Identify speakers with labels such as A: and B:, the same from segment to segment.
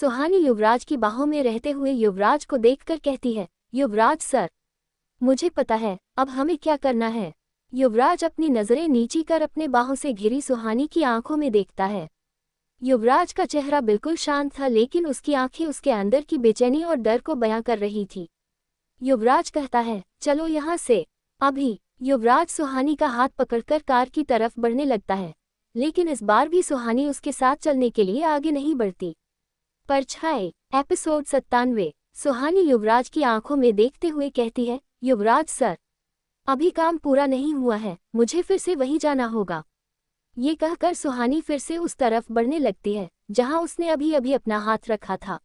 A: सुहानी युवराज की बाहों में रहते हुए युवराज को देखकर कहती है, युवराज सर, मुझे पता है अब हमें क्या करना है। युवराज अपनी नजरें नीची कर अपने बाहों से घिरी सुहानी की आंखों में देखता है। युवराज का चेहरा बिल्कुल शांत था, लेकिन उसकी आंखें उसके अंदर की बेचैनी और डर को बयां कर रही थी। युवराज कहता है, चलो यहाँ से अभी। युवराज सुहानी का हाथ पकड़कर कार की तरफ बढ़ने लगता है, लेकिन इस बार भी सुहानी उसके साथ चलने के लिए आगे नहीं बढ़ती। परछाई एपिसोड 97। सुहानी युवराज की आंखों में देखते हुए कहती है, युवराज सर, अभी काम पूरा नहीं हुआ है, मुझे फिर से वहीं जाना होगा। ये कहकर सुहानी फिर से उस तरफ बढ़ने लगती है जहां उसने अभी अभी अपना हाथ रखा था,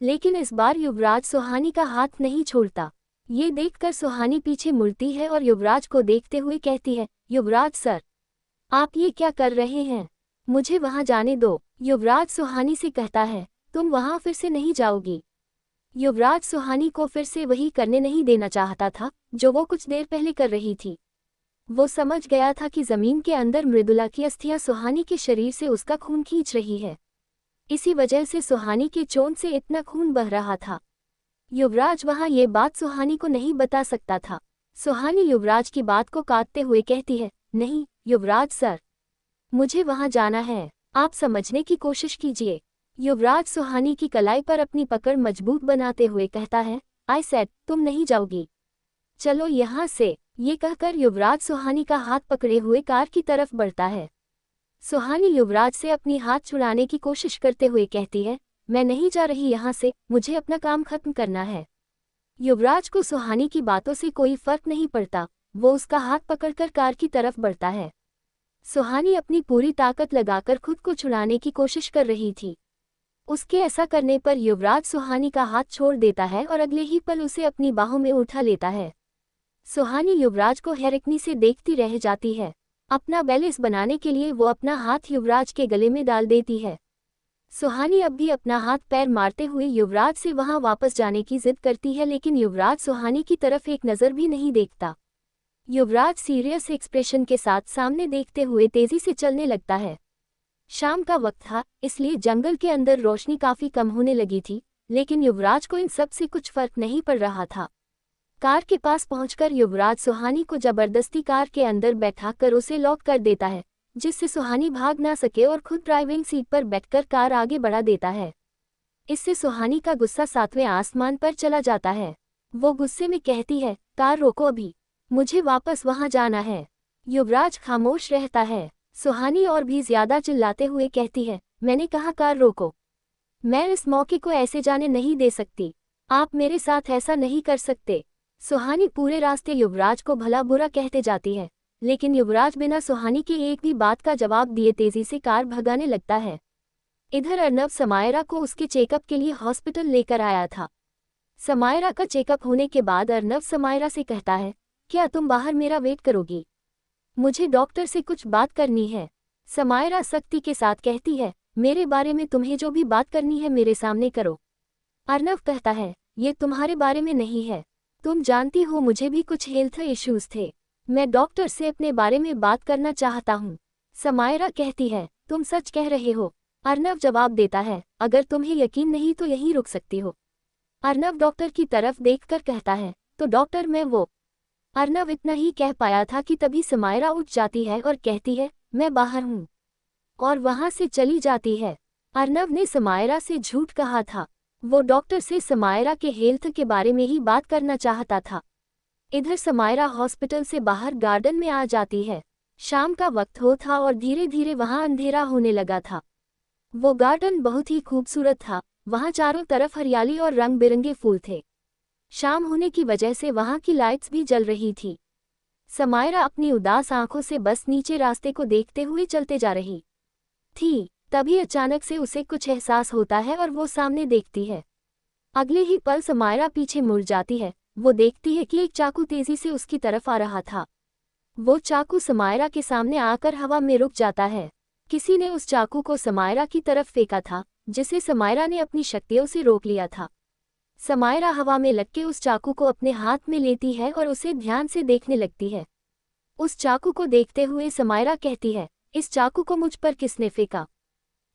A: लेकिन इस बार युवराज सुहानी का हाथ नहीं छोड़ता। ये देखकर सुहानी पीछे मुड़ती है और युवराज को देखते हुए कहती है, युवराज सर, आप ये क्या कर रहे हैं, मुझे वहां जाने दो। युवराज सुहानी से कहता है, तुम वहां फिर से नहीं जाओगी। युवराज सुहानी को फिर से वही करने नहीं देना चाहता था जो वो कुछ देर पहले कर रही थी। वो समझ गया था कि जमीन के अंदर मृदुला की अस्थियां सुहानी के शरीर से उसका खून खींच रही है, इसी वजह से सुहानी के चोट से इतना खून बह रहा था। युवराज वहां ये बात सुहानी को नहीं बता सकता था। सुहानी युवराज की बात को काटते हुए कहती है, नहीं युवराज सर, मुझे वहां जाना है, आप समझने की कोशिश कीजिए। युवराज सुहानी की कलाई पर अपनी पकड़ मजबूत बनाते हुए कहता है, आई सेड तुम नहीं जाओगी, चलो यहाँ से। ये कहकर युवराज सुहानी का हाथ पकड़े हुए कार की तरफ बढ़ता है। सुहानी युवराज से अपनी हाथ छुड़ाने की कोशिश करते हुए कहती है, मैं नहीं जा रही यहाँ से, मुझे अपना काम खत्म करना है। युवराज को सुहानी की बातों से कोई फर्क नहीं पड़ता, वो उसका हाथ पकड़कर कार की तरफ बढ़ता है। सुहानी अपनी पूरी ताकत लगाकर खुद को छुड़ाने की कोशिश कर रही थी। उसके ऐसा करने पर युवराज सुहानी का हाथ छोड़ देता है और अगले ही पल उसे अपनी बाहों में उठा लेता है। सुहानी युवराज को हैरानी से देखती रह जाती है। अपना बैलेंस बनाने के लिए वो अपना हाथ युवराज के गले में डाल देती है। सुहानी अब भी अपना हाथ पैर मारते हुए युवराज से वहां वापस जाने की जिद करती है, लेकिन युवराज सुहानी की तरफ एक नज़र भी नहीं देखता। युवराज सीरियस एक्सप्रेशन के साथ सामने देखते हुए तेजी से चलने लगता है। शाम का वक्त था, इसलिए जंगल के अंदर रोशनी काफी कम होने लगी थी, लेकिन युवराज को इन सब से कुछ फर्क नहीं पड़ रहा था। कार के पास पहुंचकर युवराज सुहानी को जबरदस्ती कार के अंदर बैठाकर उसे लॉक कर देता है, जिससे सुहानी भाग ना सके और खुद ड्राइविंग सीट पर बैठकर कार आगे बढ़ा देता है। इससे सुहानी का गुस्सा 7वें आसमान पर चला जाता है। वो गुस्से में कहती है, कार रोको अभी, मुझे वापस वहां जाना है। युवराज खामोश रहता है। सुहानी और भी ज्यादा चिल्लाते हुए कहती है, मैंने कहा कार रोको, मैं इस मौके को ऐसे जाने नहीं दे सकती, आप मेरे साथ ऐसा नहीं कर सकते। सुहानी पूरे रास्ते युवराज को भला बुरा कहते जाती है, लेकिन युवराज बिना सुहानी की एक भी बात का जवाब दिए तेजी से कार भगाने लगता है। इधर अर्नव समायरा को उसके चेकअप के लिए हॉस्पिटल लेकर आया था। समायरा का चेकअप होने के बाद अर्नव समायरा से कहता है, क्या तुम बाहर मेरा वेट करोगी, मुझे डॉक्टर से कुछ बात करनी है। समायरा सख्ती के साथ कहती है, मेरे बारे में तुम्हें जो भी बात करनी है मेरे सामने करो। अर्नव कहता है, ये तुम्हारे बारे में नहीं है, तुम जानती हो मुझे भी कुछ हेल्थ इश्यूज थे, मैं डॉक्टर से अपने बारे में बात करना चाहता हूँ। समायरा कहती है, तुम सच कह रहे हो। अर्नव जवाब देता है, अगर तुम्हें यकीन नहीं तो यहीं रुक सकती हो। अर्नव डॉक्टर की तरफ देखकर कहता है, तो डॉक्टर मैं वो। अर्नव इतना ही कह पाया था कि तभी समायरा उठ जाती है और कहती है, मैं बाहर हूँ, और वहां से चली जाती है। अर्नव ने समायरा से झूठ कहा था, वो डॉक्टर से समायरा के हेल्थ के बारे में ही बात करना चाहता था। इधर समायरा हॉस्पिटल से बाहर गार्डन में आ जाती है। शाम का वक्त हो था और धीरे धीरे वहां अंधेरा होने लगा था। वो गार्डन बहुत ही खूबसूरत था, वहां चारों तरफ हरियाली और रंग बिरंगे फूल थे। शाम होने की वजह से वहां की लाइट्स भी जल रही थी। समायरा अपनी उदास आंखों से बस नीचे रास्ते को देखते हुए चलते जा रही थी। तभी अचानक से उसे कुछ एहसास होता है और वो सामने देखती है। अगले ही पल समायरा पीछे मुड़ जाती है। वो देखती है कि एक चाकू तेजी से उसकी तरफ आ रहा था। वो चाकू समायरा के सामने आकर हवा में रुक जाता है। किसी ने उस चाकू को समायरा की तरफ फेंका था, जिसे समायरा ने अपनी शक्तियों से रोक लिया था। समायरा हवा में लटके उस चाकू को अपने हाथ में लेती है और उसे ध्यान से देखने लगती है। उस चाकू को देखते हुए समायरा कहती है, इस चाकू को मुझ पर किसने फेंका?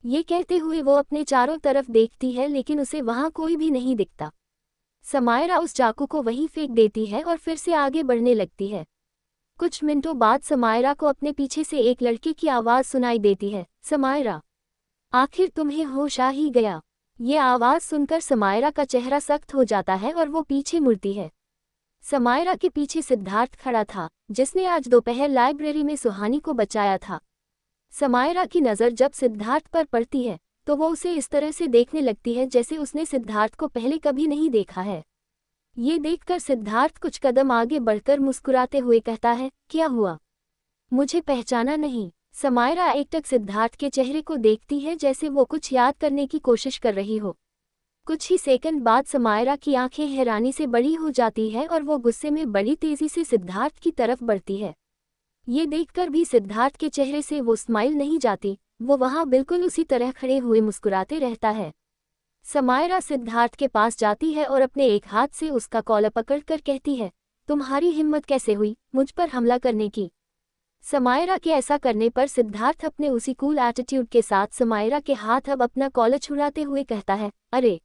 A: ये कहते हुए वो अपने चारों तरफ देखती है लेकिन उसे वहाँ कोई भी नहीं दिखता। समायरा उस चाकू को वहीं फेंक देती है और फिर से आगे बढ़ने लगती है। कुछ मिनटों बाद समायरा को अपने पीछे से एक लड़के की आवाज़ सुनाई देती है, समायरा, आखिर तुम्हें होश आ ही गया। ये आवाज़ सुनकर समायरा का चेहरा सख्त हो जाता है और वो पीछे मुड़ती है। समायरा के पीछे सिद्धार्थ खड़ा था, जिसने आज दोपहर लाइब्रेरी में सुहानी को बचाया था। समायरा की नज़र जब सिद्धार्थ पर पड़ती है तो वो उसे इस तरह से देखने लगती है जैसे उसने सिद्धार्थ को पहले कभी नहीं देखा है। ये देखकर सिद्धार्थ कुछ कदम आगे बढ़कर मुस्कुराते हुए कहता है, क्या हुआ, मुझे पहचाना नहीं? समायरा एकटक सिद्धार्थ के चेहरे को देखती है जैसे वो कुछ याद करने की कोशिश कर रही हो। कुछ ही सेकंड बाद समायरा की आंखें हैरानी से बड़ी हो जाती है और वो गुस्से में बड़ी तेजी से सिद्धार्थ की तरफ बढ़ती है। ये देखकर भी सिद्धार्थ के चेहरे से वो स्माइल नहीं जाती, वो वहाँ बिल्कुल उसी तरह खड़े हुए मुस्कुराते रहता है। समायरा सिद्धार्थ के पास जाती है और अपने एक हाथ से उसका कॉलर पकड़कर कहती है, तुम्हारी हिम्मत कैसे हुई मुझ पर हमला करने की? समायरा के ऐसा करने पर सिद्धार्थ अपने उसी कूल एटीट्यूड के साथ समायरा के हाथ अब अपना कॉलर छुड़ाते हुए कहता है, अरे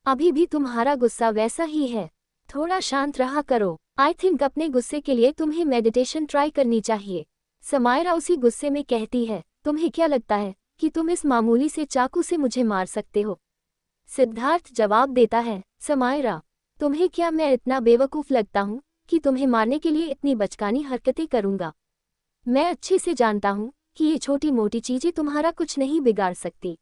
A: अभी भी तुम्हारा गुस्सा वैसा ही है, थोड़ा शांत रहा करो। आई थिंक अपने गुस्से के लिए तुम्हें मेडिटेशन ट्राई करनी चाहिए। समायरा उसी गुस्से में कहती है, तुम्हें क्या लगता है कि तुम इस मामूली से चाकू से मुझे मार सकते हो? सिद्धार्थ जवाब देता है, समायरा, तुम्हें क्या मैं इतना बेवकूफ़ लगता हूँ कि तुम्हें मारने के लिए इतनी बचकानी हरकतें करूँगा? मैं अच्छे से जानता हूँ कि ये छोटी मोटी चीज़ें तुम्हारा कुछ नहीं बिगाड़ सकती।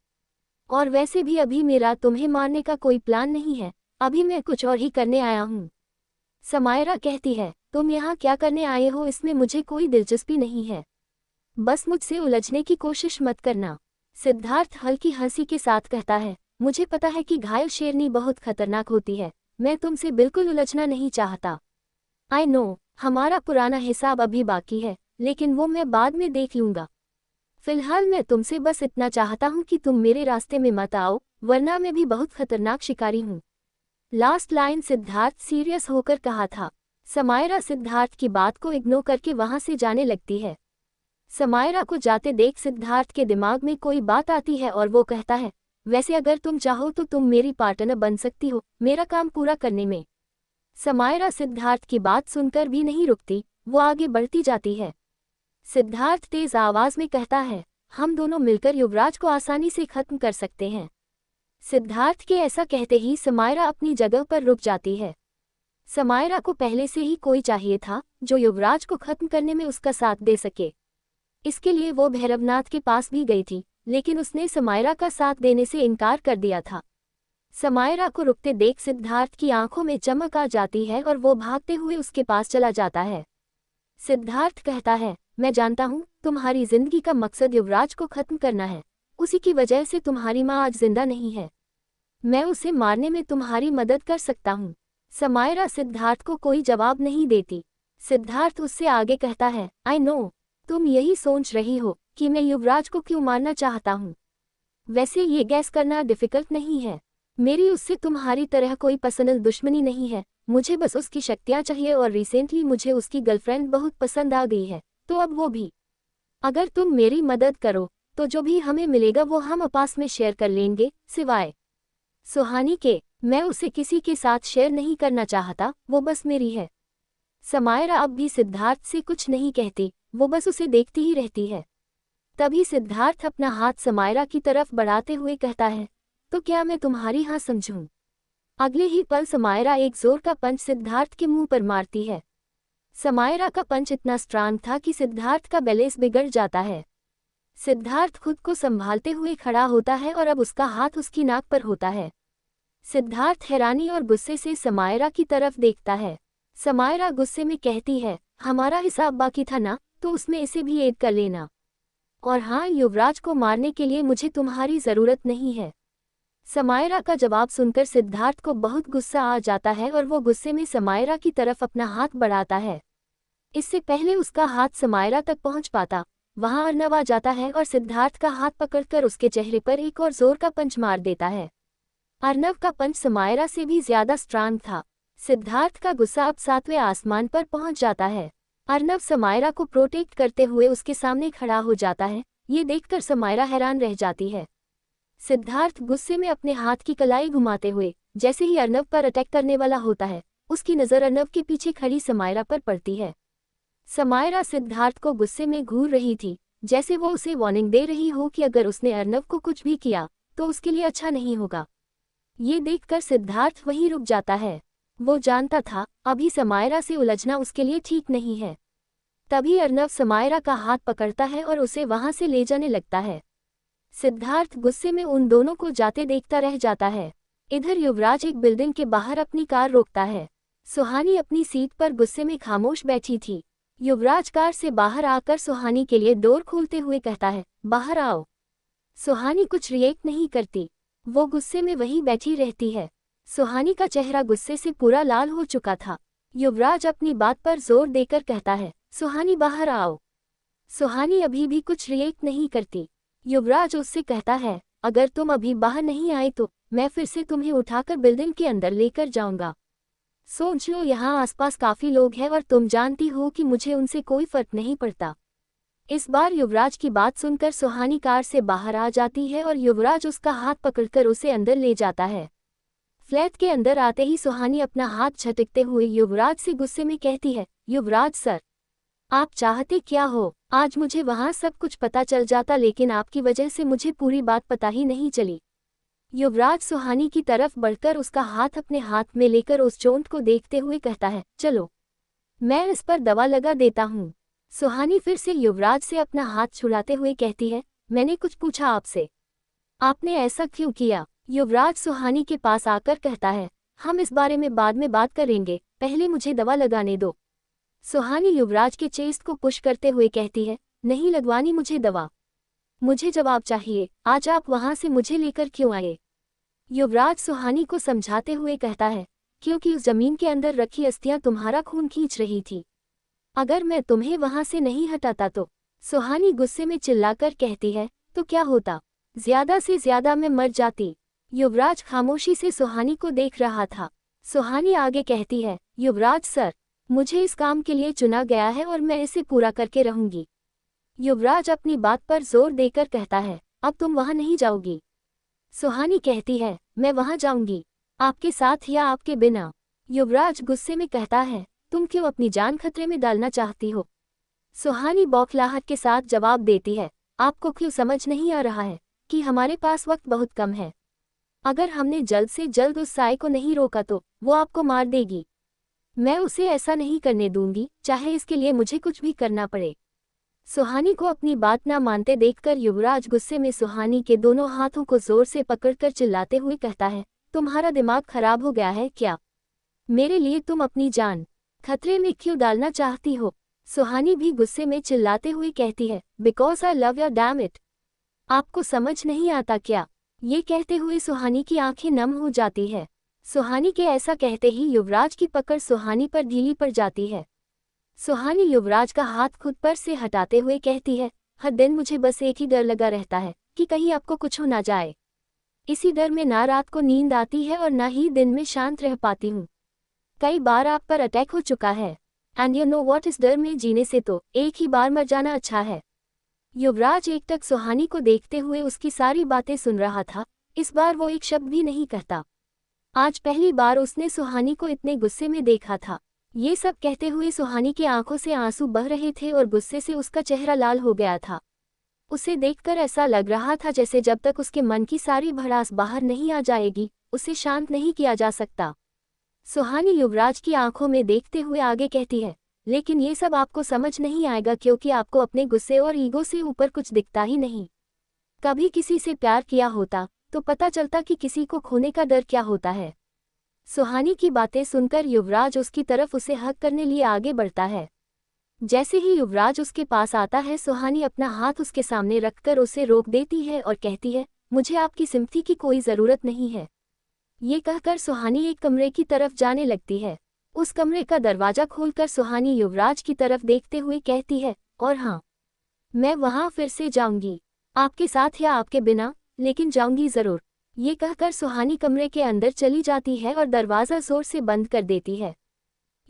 A: और वैसे भी अभी मेरा तुम्हें मारने का कोई प्लान नहीं है, अभी मैं कुछ और ही करने आया हूँ। समायरा कहती है, तुम यहाँ क्या करने आए हो इसमें मुझे कोई दिलचस्पी नहीं है, बस मुझसे उलझने की कोशिश मत करना। सिद्धार्थ हल्की हंसी के साथ कहता है, मुझे पता है कि घायल शेरनी बहुत खतरनाक होती है, मैं तुमसे बिल्कुल उलझना नहीं चाहता। आई नो, हमारा पुराना हिसाब अभी बाकी है, लेकिन वो मैं बाद में देख लूँगा। फिलहाल मैं तुमसे बस इतना चाहता हूँ कि तुम मेरे रास्ते में मत आओ, वरना मैं भी बहुत खतरनाक शिकारी हूँ। लास्ट लाइन सिद्धार्थ सीरियस होकर कहा था। समायरा सिद्धार्थ की बात को इग्नोर करके वहाँ से जाने लगती है। समायरा को जाते देख सिद्धार्थ के दिमाग में कोई बात आती है और वो कहता है, वैसे अगर तुम चाहो तो तुम मेरी पार्टनर बन सकती हो मेरा काम पूरा करने में। समायरा सिद्धार्थ की बात सुनकर भी नहीं रुकती, वो आगे बढ़ती जाती है। सिद्धार्थ तेज आवाज में कहता है, हम दोनों मिलकर युवराज को आसानी से खत्म कर सकते हैं। सिद्धार्थ के ऐसा कहते ही समायरा अपनी जगह पर रुक जाती है। समायरा को पहले से ही कोई चाहिए था जो युवराज को खत्म करने में उसका साथ दे सके। इसके लिए वो भैरवनाथ के पास भी गई थी, लेकिन उसने समायरा का साथ देने से इनकार कर दिया था। समायरा को रुकते देख सिद्धार्थ की आंखों में चमक आ जाती है और वो भागते हुए उसके पास चला जाता है। सिद्धार्थ कहता है, मैं जानता हूँ तुम्हारी जिंदगी का मकसद युवराज को खत्म करना है, उसी की वजह से तुम्हारी माँ आज जिंदा नहीं है। मैं उसे मारने में तुम्हारी मदद कर सकता हूँ। समायरा सिद्धार्थ को कोई जवाब नहीं देती। सिद्धार्थ उससे आगे कहता है, आई नो, तुम यही सोच रही हो कि मैं युवराज को क्यों मारना चाहता हूँ। वैसे ये गैस करना डिफिकल्ट नहीं है, मेरी उससे तुम्हारी तरह कोई पर्सनल दुश्मनी नहीं है, मुझे बस उसकी शक्तियाँ चाहिए और रिसेंटली मुझे उसकी गर्लफ्रेंड बहुत पसंद आ गई है, तो अब वो भी। अगर तुम मेरी मदद करो तो जो भी हमें मिलेगा वो हम आपस में शेयर कर लेंगे, सिवाय सुहानी के। मैं उसे किसी के साथ शेयर नहीं करना चाहता, वो बस मेरी है। समायरा अब भी सिद्धार्थ से कुछ नहीं कहती, वो बस उसे देखती ही रहती है। तभी सिद्धार्थ अपना हाथ समायरा की तरफ बढ़ाते हुए कहता है, तो क्या मैं तुम्हारी हाँ समझूं? अगले ही पल समायरा एक जोर का पंच सिद्धार्थ के मुंह पर मारती है। समायरा का पंच इतना स्ट्रांग था कि सिद्धार्थ का बैलेंस बिगड़ जाता है। सिद्धार्थ खुद को संभालते हुए खड़ा होता है और अब उसका हाथ उसकी नाक पर होता है। सिद्धार्थ हैरानी और गुस्से से समायरा की तरफ देखता है। समायरा गुस्से में कहती है, हमारा हिसाब बाकी था ना, तो उसमें इसे भी ऐड कर लेना। और हाँ, युवराज को मारने के लिए मुझे तुम्हारी ज़रूरत नहीं है। समायरा का जवाब सुनकर सिद्धार्थ को बहुत गुस्सा आ जाता है और वो गुस्से में समायरा की तरफ अपना हाथ बढ़ाता है। इससे पहले उसका हाथ समायरा तक पहुंच पाता, वहां अर्नव आ जाता है और सिद्धार्थ का हाथ पकड़कर उसके चेहरे पर एक और जोर का पंच मार देता है। अर्नव का पंच समायरा से भी ज्यादा स्ट्रांग था। सिद्धार्थ का गुस्सा अब 7वें आसमान पर पहुंच जाता है। अर्नव समायरा को प्रोटेक्ट करते हुए उसके सामने खड़ा हो जाता है। ये देखकर समायरा हैरान रह जाती है। सिद्धार्थ गुस्से में अपने हाथ की कलाई घुमाते हुए जैसे ही अर्नव पर अटैक करने वाला होता है, उसकी नज़र अर्नव के पीछे खड़ी समायरा पर पड़ती है। समायरा सिद्धार्थ को गुस्से में घूर रही थी, जैसे वो उसे वार्निंग दे रही हो कि अगर उसने अर्नव को कुछ भी किया तो उसके लिए अच्छा नहीं होगा। ये देखकर सिद्धार्थ वहीं रुक जाता है। वो जानता था अभी समायरा से उलझना उसके लिए ठीक नहीं है। तभी अर्नव समायरा का हाथ पकड़ता है और उसे वहां से ले जाने लगता है। सिद्धार्थ गुस्से में उन दोनों को जाते देखता रह जाता है। इधर युवराज एक बिल्डिंग के बाहर अपनी कार रोकता है। सुहानी अपनी सीट पर गुस्से में खामोश बैठी थी। युवराज कार से बाहर आकर सुहानी के लिए डोर खोलते हुए कहता है, बाहर आओ। सुहानी कुछ रिएक्ट नहीं करती, वो गुस्से में वहीं बैठी रहती है। सुहानी का चेहरा गुस्से से पूरा लाल हो चुका था। युवराज अपनी बात पर जोर देकर कहता है, सुहानी बाहर आओ। सुहानी अभी भी कुछ रिएक्ट नहीं करती। युवराज उससे कहता है, अगर तुम अभी बाहर नहीं आए तो मैं फिर से तुम्हें उठाकर बिल्डिंग के अंदर लेकर जाऊंगा। सोच लो यहाँ आसपास काफी लोग हैं और तुम जानती हो कि मुझे उनसे कोई फर्क नहीं पड़ता। इस बार युवराज की बात सुनकर सुहानी कार से बाहर आ जाती है और युवराज उसका हाथ पकड़कर उसे अंदर ले जाता है। फ्लैट के अंदर आते ही सुहानी अपना हाथ झटकते हुए युवराज से गुस्से में कहती है, युवराज सर, आप चाहते क्या हो? आज मुझे वहाँ सब कुछ पता चल जाता, लेकिन आपकी वजह से मुझे पूरी बात पता ही नहीं चली। युवराज सुहानी की तरफ बढ़कर उसका हाथ अपने हाथ में लेकर उस चोट को देखते हुए कहता है, चलो मैं इस पर दवा लगा देता हूँ। सुहानी फिर से युवराज से अपना हाथ छुड़ाते हुए कहती है, मैंने कुछ पूछा आपसे, आपने ऐसा क्यों किया? युवराज सुहानी के पास आकर कहता है, हम इस बारे में बाद में बात करेंगे, पहले मुझे दवा लगाने दो। सुहानी युवराज के चेस्ट को पुश करते हुए कहती है, नहीं लगवानी मुझे दवा, मुझे जवाब चाहिए, आज आप वहां से मुझे लेकर क्यों आए? युवराज सुहानी को समझाते हुए कहता है, क्योंकि उस जमीन के अंदर रखी अस्थियां तुम्हारा खून खींच रही थी, अगर मैं तुम्हें वहां से नहीं हटाता तो। सुहानी गुस्से में चिल्लाकर कहती है, तो क्या होता? ज्यादा से ज्यादा मैं मर जाती। युवराज खामोशी से सुहानी को देख रहा था। सुहानी आगे कहती है, युवराज सर, मुझे इस काम के लिए चुना गया है और मैं इसे पूरा करके रहूंगी। युवराज अपनी बात पर जोर देकर कहता है, अब तुम वहां नहीं जाओगी। सुहानी कहती है, मैं वहां जाऊंगी, आपके साथ या आपके बिना। युवराज गुस्से में कहता है, तुम क्यों अपनी जान खतरे में डालना चाहती हो? सुहानी बौखलाहट के साथ जवाब देती है, आपको क्यों समझ नहीं आ रहा है कि हमारे पास वक्त बहुत कम है? अगर हमने जल्द से जल्द उस साय को नहीं रोका तो वो आपको मार देगी। मैं उसे ऐसा नहीं करने दूंगी, चाहे इसके लिए मुझे कुछ भी करना पड़े। सुहानी को अपनी बात ना मानते देखकर युवराज गुस्से में सुहानी के दोनों हाथों को जोर से पकड़कर चिल्लाते हुए कहता है, तुम्हारा दिमाग खराब हो गया है क्या? मेरे लिए तुम अपनी जान खतरे में क्यों डालना चाहती हो? सुहानी भी गुस्से में चिल्लाते हुए कहती है, because I love you damn it. आपको समझ नहीं आता क्या? ये कहते हुए सुहानी की आंखें नम हो जाती है। सुहानी के ऐसा कहते ही युवराज की पकड़ सुहानी पर ढीली पड़ जाती है। सुहानी युवराज का हाथ खुद पर से हटाते हुए कहती है, हर दिन मुझे बस एक ही डर लगा रहता है कि कहीं आपको कुछ हो ना जाए। इसी डर में ना रात को नींद आती है और ना ही दिन में शांत रह पाती हूँ। कई बार आप पर अटैक हो चुका है, एंड यू नो व्हाट, इस डर में जीने से तो एक ही बार मर जाना अच्छा है। युवराज एकटक सुहानी को देखते हुए उसकी सारी बातें सुन रहा था। इस बार वो एक शब्द भी नहीं कहता। आज पहली बार उसने सुहानी को इतने गुस्से में देखा था। ये सब कहते हुए सुहानी की आंखों से आंसू बह रहे थे और गुस्से से उसका चेहरा लाल हो गया था। उसे देखकर ऐसा लग रहा था जैसे जब तक उसके मन की सारी भड़ास बाहर नहीं आ जाएगी, उसे शांत नहीं किया जा सकता। सुहानी युवराज की आंखों में देखते हुए आगे कहती है, लेकिन ये सब आपको समझ नहीं आएगा क्योंकि आपको अपने गुस्से और ईगो से ऊपर कुछ दिखता ही नहीं। कभी किसी से प्यार किया होता तो पता चलता कि किसी को खोने का डर क्या होता है। सुहानी की बातें सुनकर युवराज उसकी तरफ उसे हक करने लिए आगे बढ़ता है। जैसे ही युवराज उसके पास आता है, सुहानी अपना हाथ उसके सामने रखकर उसे रोक देती है और कहती है, मुझे आपकी सिंपैथी की कोई ज़रूरत नहीं है। ये कहकर सुहानी एक कमरे की तरफ जाने लगती है। उस कमरे का दरवाजा खोलकर सुहानी युवराज की तरफ देखते हुए कहती है, और हाँ, मैं वहाँ फिर से जाऊंगी, आपके साथ या आपके बिना, लेकिन जाऊंगी ज़रूर। ये कहकर सुहानी कमरे के अंदर चली जाती है और दरवाज़ा जोर से बंद कर देती है।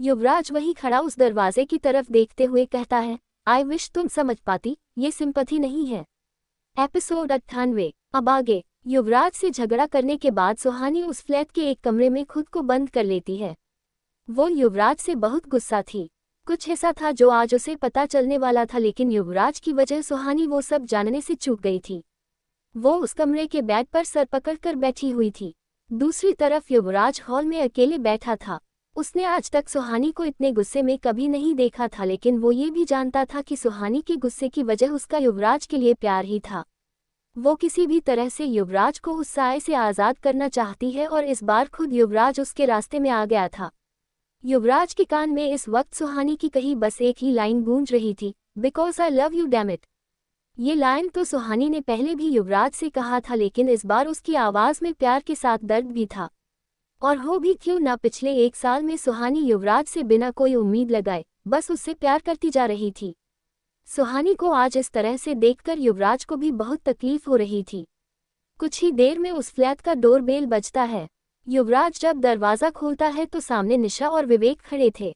A: युवराज वहीं खड़ा उस दरवाजे की तरफ देखते हुए कहता है, आई विश तुम समझ पाती, ये सिंपैथी नहीं है। एपिसोड 98 अब आगे। युवराज से झगड़ा करने के बाद सुहानी उस फ्लैट के एक कमरे में खुद को बंद कर लेती है। वो युवराज से बहुत गुस्सा थी। कुछ ऐसा था जो आज उसे पता चलने वाला था, लेकिन युवराज की वजह सुहानी वो सब जानने से चूक गई थी। वो उस कमरे के बेड पर सर पकड़कर बैठी हुई थी। दूसरी तरफ युवराज हॉल में अकेले बैठा था। उसने आज तक सुहानी को इतने गुस्से में कभी नहीं देखा था, लेकिन वो ये भी जानता था कि सुहानी के गुस्से की वजह उसका युवराज के लिए प्यार ही था। वो किसी भी तरह से युवराज को उस साए से आज़ाद करना चाहती है और इस बार खुद युवराज उसके रास्ते में आ गया था। युवराज के कान में इस वक्त सुहानी की कही बस एक ही लाइन गूंज रही थी, because I love you damn it. ये लाइन तो सुहानी ने पहले भी युवराज से कहा था, लेकिन इस बार उसकी आवाज़ में प्यार के साथ दर्द भी था। और हो भी क्यों ना, पिछले 1 साल में सुहानी युवराज से बिना कोई उम्मीद लगाए बस उससे प्यार करती जा रही थी। सुहानी को आज इस तरह से देखकर युवराज को भी बहुत तकलीफ हो रही थी। कुछ ही देर में उस फ्लैट का डोरबेल बजता है। युवराज जब दरवाज़ा खोलता है तो सामने निशा और विवेक खड़े थे।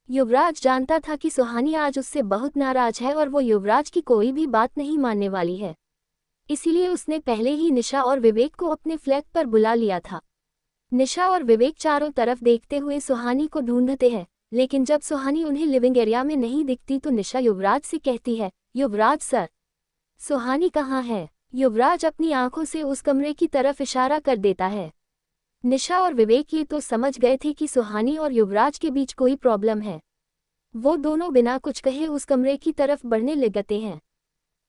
A: युवराज जानता था कि सुहानी आज उससे बहुत नाराज है और वो युवराज की कोई भी बात नहीं मानने वाली है, इसीलिए उसने पहले ही निशा और विवेक को अपने फ्लैट पर बुला लिया था। निशा और विवेक चारों तरफ देखते हुए सुहानी को ढूंढते हैं, लेकिन जब सुहानी उन्हें लिविंग एरिया में नहीं दिखती तो निशा युवराज से कहती है, युवराज सर, सुहानी कहाँ है? युवराज अपनी आंखों से उस कमरे की तरफ इशारा कर देता है। निशा और विवेक ये तो समझ गए थे कि सुहानी और युवराज के बीच कोई प्रॉब्लम है। वो दोनों बिना कुछ कहे उस कमरे की तरफ बढ़ने लगते हैं।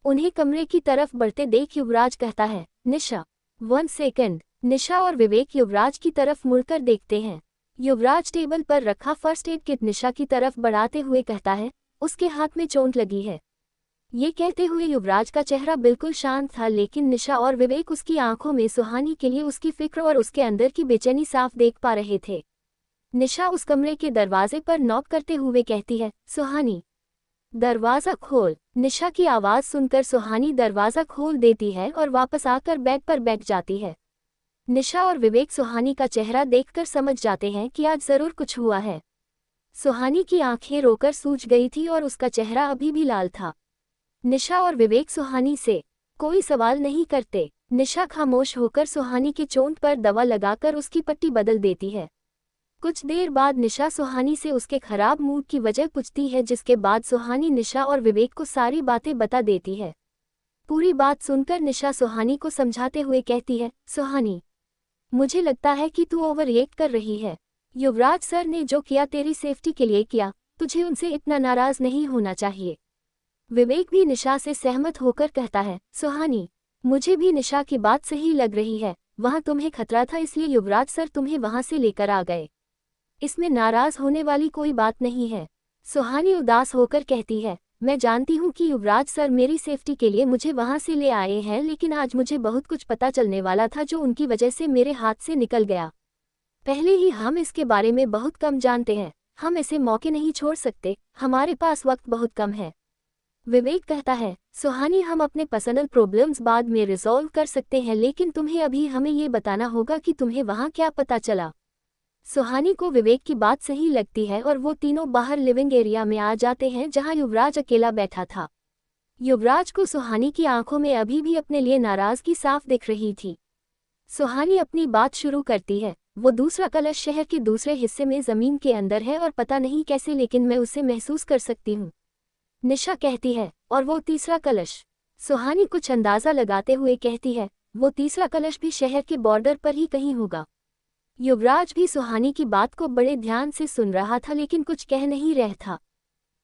A: उन्हें कमरे की तरफ बढ़ते देख युवराज कहता है, निशा 1 सेकंड। निशा और विवेक युवराज की तरफ मुड़कर देखते हैं। युवराज टेबल पर रखा फर्स्ट एड किट निशा की तरफ बढ़ाते हुए कहता है, उसके हाथ में चोट लगी है। ये कहते हुए युवराज का चेहरा बिल्कुल शांत था, लेकिन निशा और विवेक उसकी आंखों में सुहानी के लिए उसकी फिक्र और उसके अंदर की बेचैनी साफ देख पा रहे थे। निशा उस कमरे के दरवाजे पर नॉक करते हुए कहती है, सुहानी दरवाज़ा खोल। निशा की आवाज़ सुनकर सुहानी दरवाज़ा खोल देती है और वापस आकर बेड पर बैठ जाती है। निशा और विवेक सुहानी का चेहरा देखकर समझ जाते हैं कि आज जरूर कुछ हुआ है। सुहानी की आंखें रोकर सूज गई थी और उसका चेहरा अभी भी लाल था। निशा और विवेक सुहानी से कोई सवाल नहीं करते। निशा खामोश होकर सुहानी के चोट पर दवा लगाकर उसकी पट्टी बदल देती है। कुछ देर बाद निशा सुहानी से उसके खराब मूड की वजह पूछती है, जिसके बाद सुहानी निशा और विवेक को सारी बातें बता देती है। पूरी बात सुनकर निशा सुहानी को समझाते हुए कहती है, सुहानी, मुझे लगता है कि तू ओवर रिएक्ट कर रही है। युवराज सर ने जो किया तेरी सेफ्टी के लिए किया, तुझे उनसे इतना नाराज नहीं होना चाहिए। विवेक भी निशा से सहमत होकर कहता है, सुहानी, मुझे भी निशा की बात सही लग रही है। वहाँ तुम्हें खतरा था, इसलिए युवराज सर तुम्हें वहाँ से लेकर आ गए। इसमें नाराज होने वाली कोई बात नहीं है। सुहानी उदास होकर कहती है, मैं जानती हूँ कि युवराज सर मेरी सेफ्टी के लिए मुझे वहाँ से ले आए हैं, लेकिन आज मुझे बहुत कुछ पता चलने वाला था जो उनकी वजह से मेरे हाथ से निकल गया। पहले ही हम इसके बारे में बहुत कम जानते हैं। हम ऐसे मौके नहीं छोड़ सकते, हमारे पास वक्त बहुत कम है। विवेक कहता है, सुहानी, हम अपने पर्सनल प्रॉब्लम्स बाद में रिजॉल्व कर सकते हैं, लेकिन तुम्हें अभी हमें ये बताना होगा कि तुम्हें वहाँ क्या पता चला। सुहानी को विवेक की बात सही लगती है और वो तीनों बाहर लिविंग एरिया में आ जाते हैं, जहां युवराज अकेला बैठा था। युवराज को सुहानी की आंखों में अभी भी अपने लिए नाराजगी साफ दिख रही थी। सुहानी अपनी बात शुरू करती है, वो दूसरा कलश शहर के दूसरे हिस्से में जमीन के अंदर है और पता नहीं कैसे, लेकिन मैं उसे महसूस कर सकती हूँ। निशा कहती है, और वो तीसरा कलश? सुहानी कुछ अंदाजा लगाते हुए कहती है, वो तीसरा कलश भी शहर के बॉर्डर पर ही कहीं होगा। युवराज भी सुहानी की बात को बड़े ध्यान से सुन रहा था, लेकिन कुछ कह नहीं रहा था।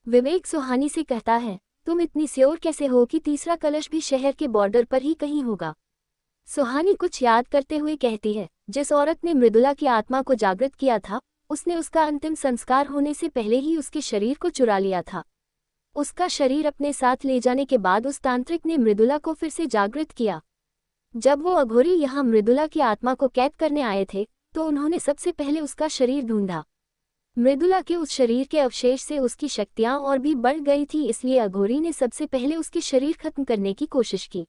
A: विवेक सुहानी से कहता है, तुम इतनी श्योर कैसे हो कि तीसरा कलश भी शहर के बॉर्डर पर ही कहीं होगा? सुहानी कुछ याद करते हुए कहती है, जिस औरत ने मृदुला की आत्मा को जागृत किया था, उसने उसका अंतिम संस्कार होने से पहले ही उसके शरीर को चुरा लिया था। उसका शरीर अपने साथ ले जाने के बाद उस तांत्रिक ने मृदुला को फिर से जागृत किया। जब वो अघोरी यहाँ मृदुला की आत्मा को कैद करने आए थे, तो उन्होंने सबसे पहले उसका शरीर ढूंढा। मृदुला के उस शरीर के अवशेष से उसकी शक्तियाँ और भी बढ़ गई थी, इसलिए अघोरी ने सबसे पहले उसके शरीर खत्म करने की कोशिश की।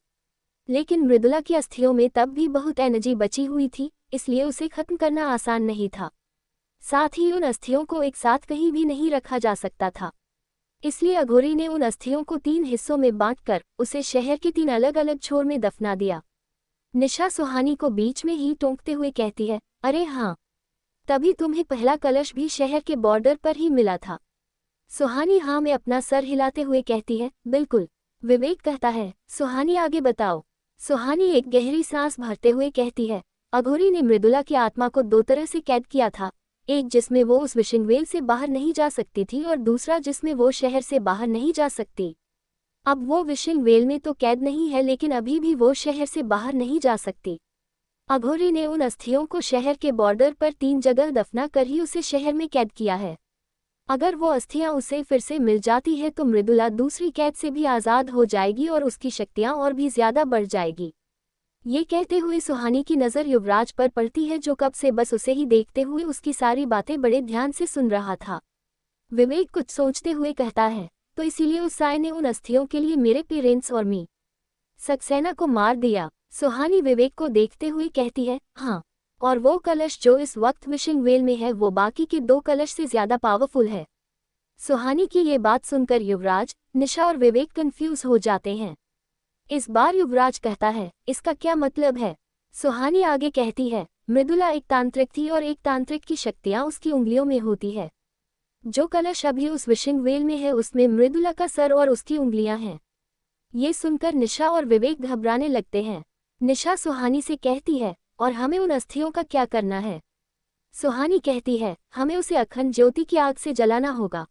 A: लेकिन मृदुला की अस्थियों में तब भी बहुत एनर्जी बची हुई थी, इसलिए उसे खत्म करना आसान नहीं था। साथ ही उन अस्थियों को एक साथ कहीं भी नहीं रखा जा सकता था, इसलिए अघोरी ने उन अस्थियों को 3 हिस्सों में बांटकर उसे शहर के 3 अलग अलग छोर में दफना दिया। निशा सुहानी को बीच में ही टोकते हुए कहती है, अरे हाँ, तभी तुम्हें पहला कलश भी शहर के बॉर्डर पर ही मिला था। सुहानी हाँ में अपना सर हिलाते हुए कहती है, बिल्कुल। विवेक कहता है, सुहानी आगे बताओ। सुहानी एक गहरी सांस भरते हुए कहती है, अघोरी ने मृदुला की आत्मा को दो तरह से कैद किया था, एक जिसमें वो उस विशिंग वेल से बाहर नहीं जा सकती थी और दूसरा जिसमें वो शहर से बाहर नहीं जा सकती। अब वो विशिंग वेल में तो कैद नहीं है, लेकिन अभी भी वो शहर से बाहर नहीं जा सकती। अघोरी ने उन अस्थियों को शहर के बॉर्डर पर 3 जगह दफना कर ही उसे शहर में कैद किया है। अगर वो अस्थियां उसे फिर से मिल जाती है तो मृदुला दूसरी कैद से भी आज़ाद हो जाएगी और उसकी शक्तियां और भी ज्यादा बढ़ जाएगी। ये कहते हुए सुहानी की नज़र युवराज पर पड़ती है, जो कब से बस उसे ही देखते हुए उसकी सारी बातें बड़े ध्यान से सुन रहा था। विवेक कुछ सोचते हुए कहता है, तो इसीलिए उस साय ने उन अस्थियों के लिए मेरे पेरेंट्स और मी सक्सेना को मार दिया। सुहानी विवेक को देखते हुए कहती है, हाँ, और वो कलश जो इस वक्त विशिंग वेल में है वो बाकी के 2 कलश से ज्यादा पावरफुल है। सुहानी की ये बात सुनकर युवराज, निशा और विवेक कंफ्यूज हो जाते हैं। इस बार युवराज कहता है, इसका क्या मतलब है? सुहानी आगे कहती है, मृदुला एक तांत्रिक थी और एक तांत्रिक की शक्तियां उसकी उंगलियों में होती है। जो कलश अभी उस विशिंग वेल में है उसमें मृदुला का सर और उसकी उंगलियां हैं। ये सुनकर निशा और विवेक घबराने लगते हैं। निशा सुहानी से कहती है, और हमें उन अस्थियों का क्या करना है? सुहानी कहती है, हमें उसे अखंड ज्योति की आग से जलाना होगा,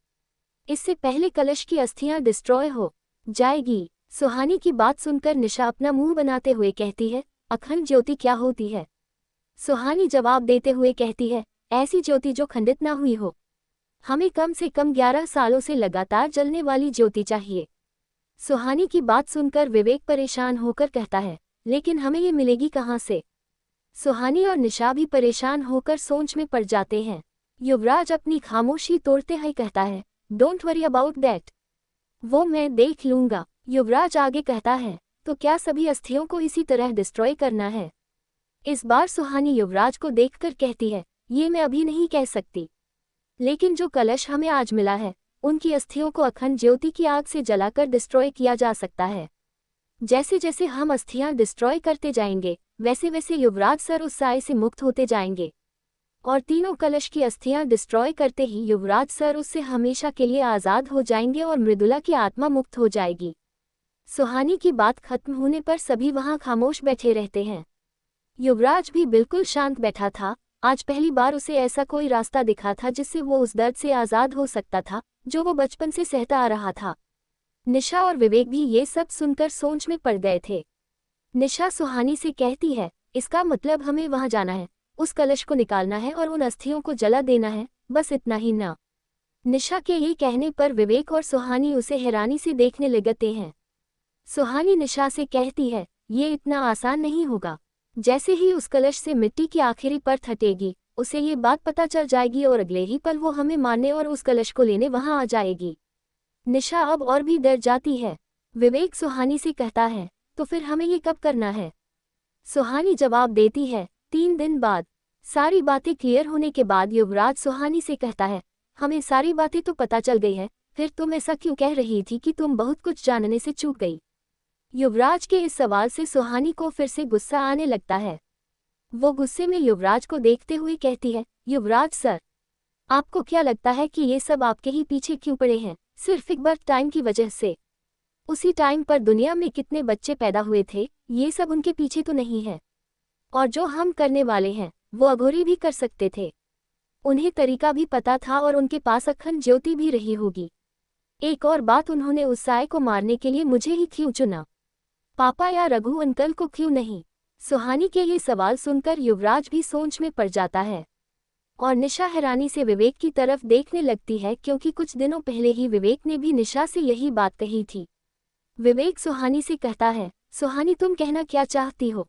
A: इससे पहले कलश की अस्थियां डिस्ट्रॉय हो जाएगी। सुहानी की बात सुनकर निशा अपना मुंह बनाते हुए कहती है, अखंड ज्योति क्या होती है? सुहानी जवाब देते हुए कहती है, ऐसी ज्योति जो खंडित ना हुई हो। हमें कम से कम 11 सालों से लगातार जलने वाली ज्योति चाहिए। सुहानी की बात सुनकर विवेक परेशान होकर कहता है, लेकिन हमें ये मिलेगी कहाँ से? सुहानी और निशा भी परेशान होकर सोच में पड़ जाते हैं। युवराज अपनी खामोशी तोड़ते हुए कहता है, डोंट वरी अबाउट दैट, वो मैं देख लूंगा। युवराज आगे कहता है, तो क्या सभी अस्थियों को इसी तरह डिस्ट्रॉय करना है? इस बार सुहानी युवराज को देखकर कहती है, ये मैं अभी नहीं कह सकती, लेकिन जो कलश हमें आज मिला है उनकी अस्थियों को अखंड ज्योति की आग से जलाकर डिस्ट्रॉय किया जा सकता है। जैसे जैसे हम अस्थियां डिस्ट्रॉय करते जाएंगे वैसे वैसे युवराज सर उस साए से मुक्त होते जाएंगे, और तीनों कलश की अस्थियां डिस्ट्रॉय करते ही युवराज सर उससे हमेशा के लिए आज़ाद हो जाएंगे और मृदुला की आत्मा मुक्त हो जाएगी। सुहानी की बात खत्म होने पर सभी वहां खामोश बैठे रहते हैं। युवराज भी बिल्कुल शांत बैठा था। आज पहली बार उसे ऐसा कोई रास्ता दिखा था जिससे वो उस दर्द से आज़ाद हो सकता था जो वो बचपन से सहता आ रहा था। निशा और विवेक भी ये सब सुनकर सोच में पड़ गए थे। निशा सुहानी से कहती है, इसका मतलब हमें वहां जाना है, उस कलश को निकालना है और उन अस्थियों को जला देना है, बस इतना ही ना? निशा के ये कहने पर विवेक और सुहानी उसे हैरानी से देखने लगते हैं। सुहानी निशा से कहती है, ये इतना आसान नहीं होगा। जैसे ही उस कलश से मिट्टी की आखिरी परत हटेगी उसे ये बात पता चल जाएगी और अगले ही पल वो हमें मारने और उस कलश को लेने वहां आ जाएगी। निशा अब और भी डर जाती है। विवेक सुहानी से कहता है, तो फिर हमें ये कब करना है? सुहानी जवाब देती है, 3 दिन बाद। सारी बातें क्लियर होने के बाद युवराज सुहानी से कहता है, हमें सारी बातें तो पता चल गई है, फिर तुम ऐसा क्यों कह रही थी कि तुम बहुत कुछ जानने से चूक गई? युवराज के इस सवाल से सुहानी को फिर से गुस्सा आने लगता है। वो गुस्से में युवराज को देखते हुए कहती है, युवराज सर, आपको क्या लगता है कि ये सब आपके ही पीछे क्यों पड़े हैं, सिर्फ एक बर्थ टाइम की वजह से? उसी टाइम पर दुनिया में कितने बच्चे पैदा हुए थे, ये सब उनके पीछे तो नहीं है। और जो हम करने वाले हैं वो अघोरी भी कर सकते थे। उन्हें तरीका भी पता था और उनके पास अखंड ज्योति भी रही होगी। एक और बात, उन्होंने उस साय को मारने के लिए मुझे ही क्यों चुना, पापा या रघु अंकल को क्यों नहीं? सुहानी के ये सवाल सुनकर युवराज भी सोच में पड़ जाता है और निशा हैरानी से विवेक की तरफ देखने लगती है, क्योंकि कुछ दिनों पहले ही विवेक ने भी निशा से यही बात कही थी। विवेक सुहानी से कहता है, सुहानी तुम कहना क्या चाहती हो?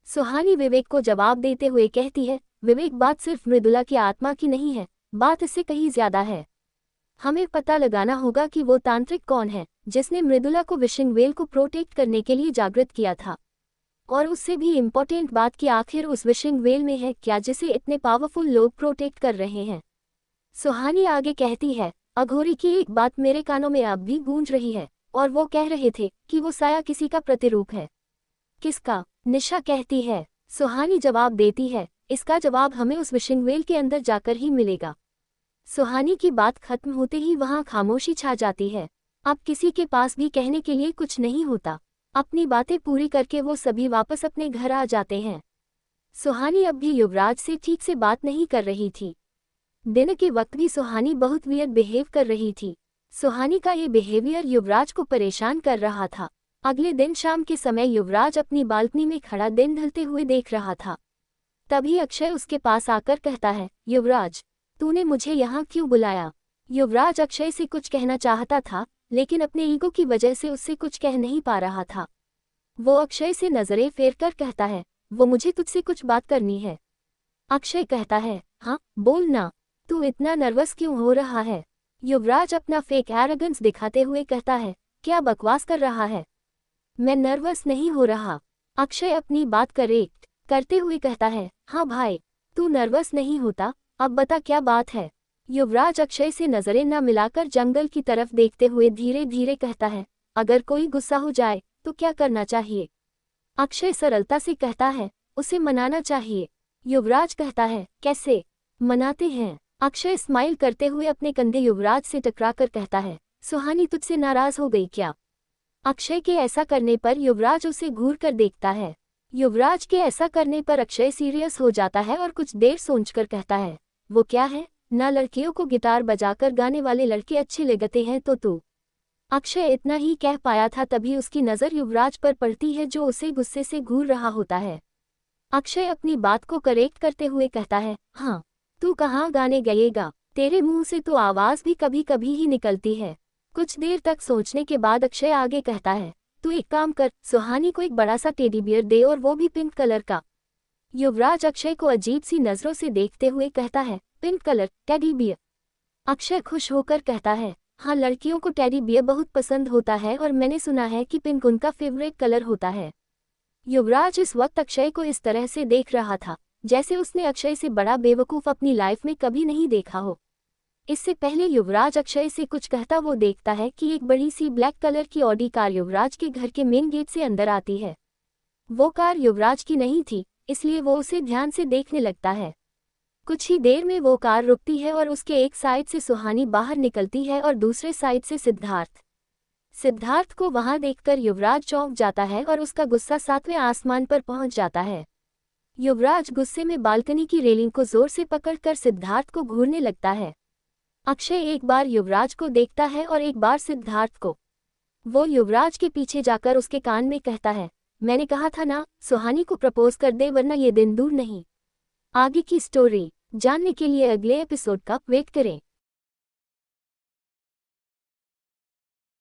A: सुहानी विवेक को जवाब देते हुए कहती है, विवेक बात सिर्फ मृदुला की आत्मा की नहीं है, बात इससे कहीं ज्यादा है। हमें पता लगाना होगा कि वो तांत्रिक कौन है जिसने मृदुला को विशिंग वेल को प्रोटेक्ट करने के लिए जागृत किया था, और उससे भी इम्पोर्टेंट बात कि आखिर उस विशिंग वेल में है क्या जिसे इतने पावरफुल लोग प्रोटेक्ट कर रहे हैं। सुहानी आगे कहती है, अघोरी की एक बात मेरे कानों में अब भी गूंज रही है, और वो कह रहे थे कि वो साया किसी का प्रतिरूप है। किसका? निशा कहती है। सुहानी जवाब देती है, इसका जवाब हमें उस विशिंग वेल के अंदर जाकर ही मिलेगा। सुहानी की बात खत्म होते ही वहां खामोशी छा जाती है। अब किसी के पास भी कहने के लिए कुछ नहीं होता। अपनी बातें पूरी करके वो सभी वापस अपने घर आ जाते हैं। सुहानी अब भी युवराज से ठीक से बात नहीं कर रही थी। दिन के वक्त भी सुहानी बहुत वियर्ड बिहेव कर रही थी। सुहानी का ये बिहेवियर युवराज को परेशान कर रहा था। अगले दिन शाम के समय युवराज अपनी बालकनी में खड़ा दिन ढलते हुए देख रहा था। तभी अक्षय उसके पास आकर कहता है, युवराज, तूने मुझे यहाँ क्यों बुलाया? युवराज अक्षय से कुछ कहना चाहता था, लेकिन अपने ईगो की वजह से उससे कुछ कह नहीं पा रहा था। वो अक्षय से नजरें फेर कर कहता है, वो मुझे तुझसे कुछ बात करनी है। अक्षय कहता है, हाँ बोल ना, तू इतना नर्वस क्यों हो रहा है? युवराज अपना फेक एरोगेंस दिखाते हुए कहता है, क्या बकवास कर रहा है? मैं नर्वस नहीं हो रहा। अक्षय अपनी बात करेक्ट करते हुए कहता है, हाँ भाई, तू नर्वस नहीं होता, अब बता क्या बात है? युवराज अक्षय से नजरें न मिलाकर जंगल की तरफ देखते हुए धीरे धीरे कहता है, अगर कोई गुस्सा हो जाए तो क्या करना चाहिए? अक्षय सरलता से कहता है, उसे मनाना चाहिए। युवराज कहता है, कैसे मनाते हैं? अक्षय स्माइल करते हुए अपने कंधे युवराज से टकराकर कहता है, सुहानी तुझसे नाराज हो गई क्या? अक्षय के ऐसा करने पर युवराज उसे घूर कर देखता है। युवराज के ऐसा करने पर अक्षय सीरियस हो जाता है और कुछ देर सोचकर कहता है, वो क्या है ना, लड़कियों को गिटार बजाकर गाने वाले लड़के अच्छे लगते हैं तो तू। अक्षय इतना ही कह पाया था तभी उसकी नज़र युवराज पर पड़ती है जो उसे गुस्से से घूर रहा होता है। अक्षय अपनी बात को करेक्ट करते हुए कहता है, हाँ, तू कहाँ गाने गाएगा? तेरे मुंह से तो आवाज़ भी कभी कभी ही निकलती है। कुछ देर तक सोचने के बाद अक्षय आगे कहता है, तू एक काम कर, सुहानी को एक बड़ा सा टेडी बियर दे और वो भी पिंक कलर का। युवराज अक्षय को अजीब सी नज़रों से देखते हुए कहता है, pink colour teddy bear? Akshay खुश होकर कहता है, हाँ, लड़कियों को टेडी बियर बहुत पसंद होता है और मैंने सुना है कि पिंक उनका फेवरेट कलर होता है। युवराज इस वक्त अक्षय को इस तरह से देख रहा था जैसे उसने अक्षय से बड़ा बेवकूफ़ अपनी लाइफ में कभी नहीं देखा हो। इससे पहले युवराज अक्षय से कुछ कहता वो देखता है कि एक बड़ी सी ब्लैक कलर की ऑडी कार युवराज के घर के मेन गेट से अंदर आती है। वो कार युवराज की नहीं थी, इसलिए वो उसे ध्यान से देखने लगता है। कुछ ही देर में वो कार रुकती है और उसके एक साइड से सुहानी बाहर निकलती है और दूसरे साइड से सिद्धार्थ। सिद्धार्थ को वहां देखकर युवराज चौंक जाता है और उसका गुस्सा 7वें आसमान पर पहुंच जाता है। युवराज गुस्से में बालकनी की रेलिंग को जोर से पकड़कर सिद्धार्थ को घूरने लगता है। अक्षय एक बार युवराज को देखता है और एक बार सिद्धार्थ को। वो युवराज के पीछे जाकर उसके कान में कहता है, मैंने कहा था ना, सुहानी को प्रपोज कर दे वरना ये दिन दूर नहीं। आगे की स्टोरी जानने के लिए अगले एपिसोड का वेट करें।